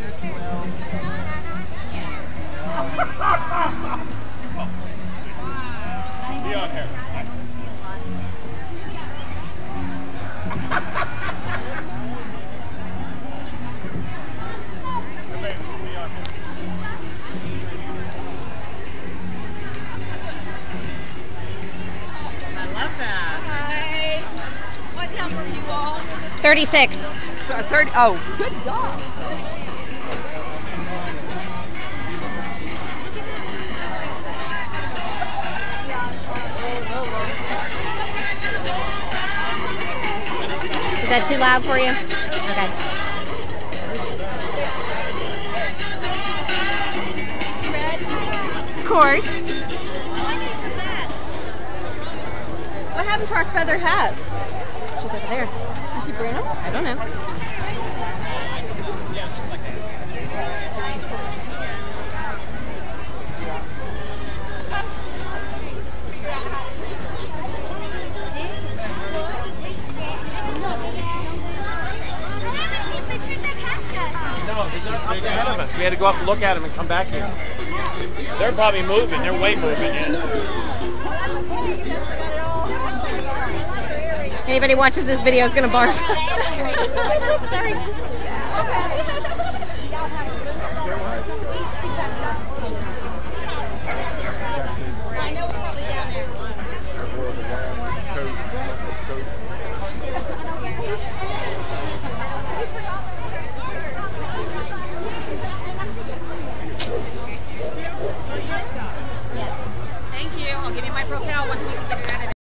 Be on here. I love that. Hi. What number are you all? 36. 30. Oh, good job. Is that too loud for you? Okay. Of course. What happened to our feather hats? She's over there. Did she bring them? I don't know. No, this is big ahead of us. We had to go up and look at them and come back here. They're probably moving. They're way moving. Yeah. Anybody watches this video is going to barf. Sorry. I know we're probably down there. Thank you. I'll give you my Propel once we can get it out of